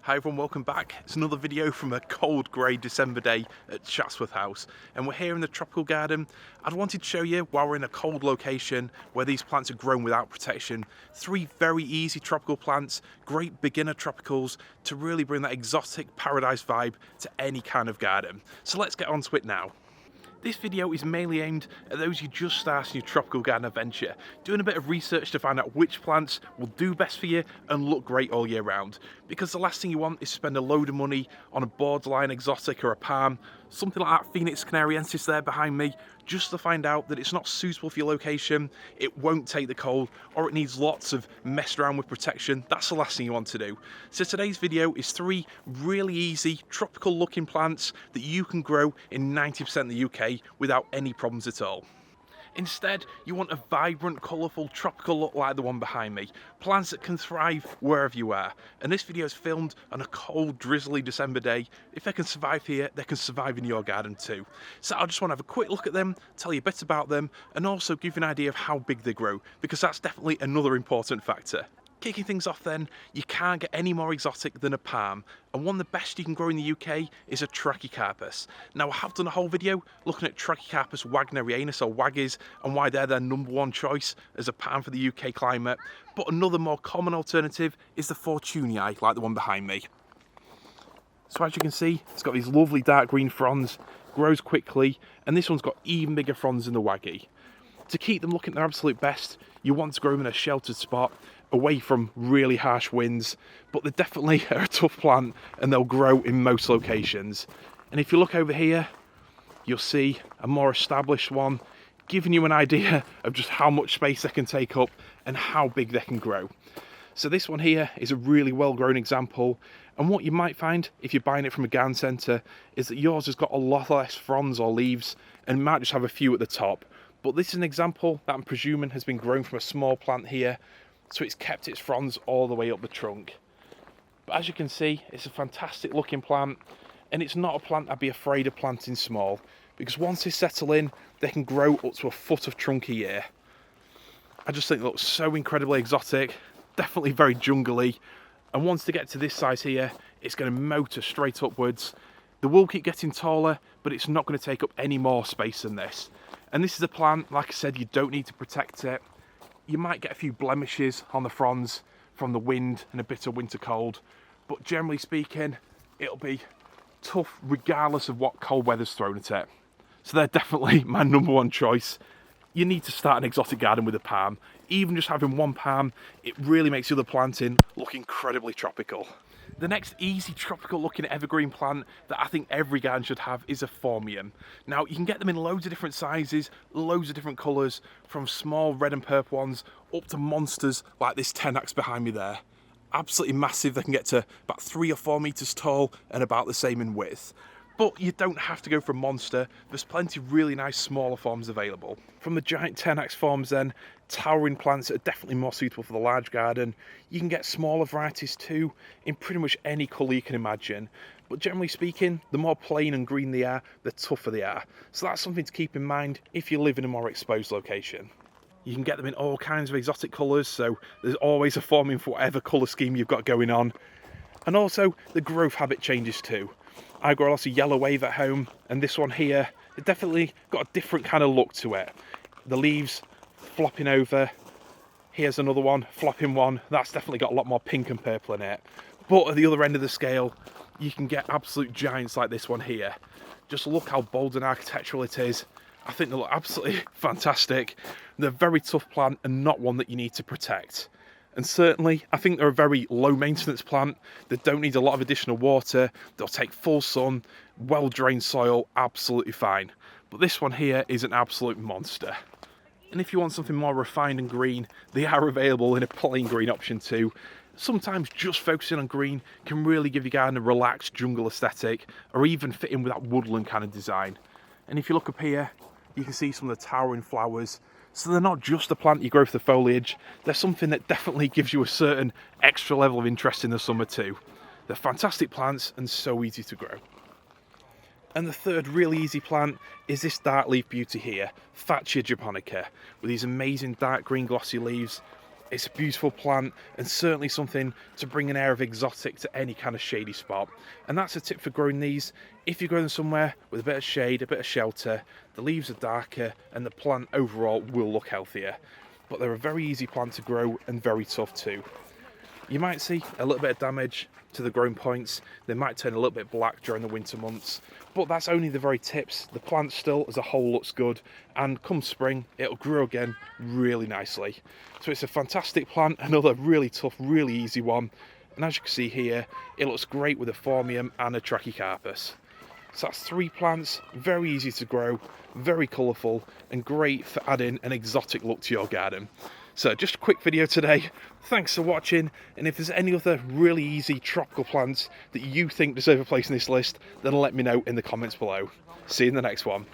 Hi everyone, welcome back. It's another video from a cold grey December day at Chatsworth House, and we're here in the tropical garden. I'd wanted to show you, while we're in a cold location where these plants are grown without protection, 3 very easy tropical plants, great beginner tropicals to really bring that exotic paradise vibe to any kind of garden. So let's get on to it now. This video is mainly aimed at those who just starting your tropical garden adventure, doing a bit of research to find out which plants will do best for you and look great all year round. Because the last thing you want is to spend a load of money on a borderline exotic or a palm, something like that Phoenix canariensis there behind me, just to find out that it's not suitable for your location, it won't take the cold, or it needs lots of mess around with protection. That's the last thing you want to do. So today's video is 3 really easy tropical looking plants that you can grow in 90% of the UK without any problems at all. Instead, you want a vibrant, colourful, tropical look like the one behind me. Plants that can thrive wherever you are. And this video is filmed on a cold, drizzly December day. If they can survive here, they can survive in your garden too. So I just want to have a quick look at them, tell you a bit about them, and also give you an idea of how big they grow, because that's definitely another important factor. Kicking things off then, you can't get any more exotic than a palm, and one of the best you can grow in the UK is a Trachycarpus. Now I have done a whole video looking at Trachycarpus wagnerianus or waggies and why they're their #1 choice as a palm for the UK climate, but another more common alternative is the fortunei, like the one behind me. So as you can see, it's got these lovely dark green fronds, grows quickly, and this one's got even bigger fronds than the waggy. To keep them looking their absolute best, you want to grow them in a sheltered spot, away from really harsh winds, but they definitely are a tough plant and they'll grow in most locations. And if you look over here, you'll see a more established one, giving you an idea of just how much space they can take up and how big they can grow. So this one here is a really well-grown example, and what you might find if you're buying it from a garden centre is that yours has got a lot less fronds or leaves and might just have a few at the top. But this is an example that I'm presuming has been grown from a small plant here, so it's kept its fronds all the way up the trunk. But as you can see, it's a fantastic looking plant, and it's not a plant I'd be afraid of planting small, because once they settle in, they can grow up to a foot of trunk a year. I just think it looks so incredibly exotic, definitely very jungly, and once they get to this size here, it's going to motor straight upwards. They will keep getting taller, but it's not going to take up any more space than this. And this is a plant, like I said, you don't need to protect it. You might get a few blemishes on the fronds from the wind and a bit of winter cold, but generally speaking, it'll be tough regardless of what cold weather's thrown at it. So they're definitely my #1 choice. You need to start an exotic garden with a palm. Even just having one palm, it really makes the other planting look incredibly tropical. The next easy tropical looking evergreen plant that I think every garden should have is a Phormium. Now you can get them in loads of different sizes, loads of different colours, from small red and purple ones up to monsters like this tenax behind me there. Absolutely massive, they can get to about 3 or 4 metres tall and about the same in width. But you don't have to go for a monster, there's plenty of really nice smaller forms available. From the giant tenax forms then, towering plants that are definitely more suitable for the large garden. You can get smaller varieties too, in pretty much any colour you can imagine. But generally speaking, the more plain and green they are, the tougher they are. So that's something to keep in mind if you live in a more exposed location. You can get them in all kinds of exotic colours, so there's always a Phormium for whatever colour scheme you've got going on. And also, the growth habit changes too. I grow lots of yellow wave at home, and this one here, it definitely got a different kind of look to it. The leaves flopping over. Here's another one, flopping one. That's definitely got a lot more pink and purple in it. But at the other end of the scale, you can get absolute giants like this one here. Just look how bold and architectural it is. I think they look absolutely fantastic. They're a very tough plant and not one that you need to protect. And certainly, I think they're a very low maintenance plant. They don't need a lot of additional water. They'll take full sun, well drained soil, absolutely fine. But this one here is an absolute monster. And if you want something more refined and green, they are available in a plain green option too. Sometimes just focusing on green can really give your garden a relaxed jungle aesthetic, or even fit in with that woodland kind of design. And if you look up here, you can see some of the towering flowers. So they're not just a plant you grow for the foliage, they're something that definitely gives you a certain extra level of interest in the summer too. They're fantastic plants and so easy to grow. And the third really easy plant is this dark leaf beauty here, Fatsia japonica, with these amazing dark green glossy leaves. It's a beautiful plant and certainly something to bring an air of exotic to any kind of shady spot. And that's a tip for growing these. If you grow them somewhere with a bit of shade, a bit of shelter, the leaves are darker and the plant overall will look healthier. But they're a very easy plant to grow and very tough too. You might see a little bit of damage to the growing points. They might turn a little bit black during the winter months, but that's only the very tips. The plant still as a whole looks good, and come spring it'll grow again really nicely. So it's a fantastic plant, another really tough, really easy one. And as you can see here, it looks great with a Phormium and a Trachycarpus. So that's 3 plants, very easy to grow, very colourful, and great for adding an exotic look to your garden. So just a quick video today. Thanks for watching, and if there's any other really easy tropical plants that you think deserve a place in this list, then let me know in the comments below. See you in the next one.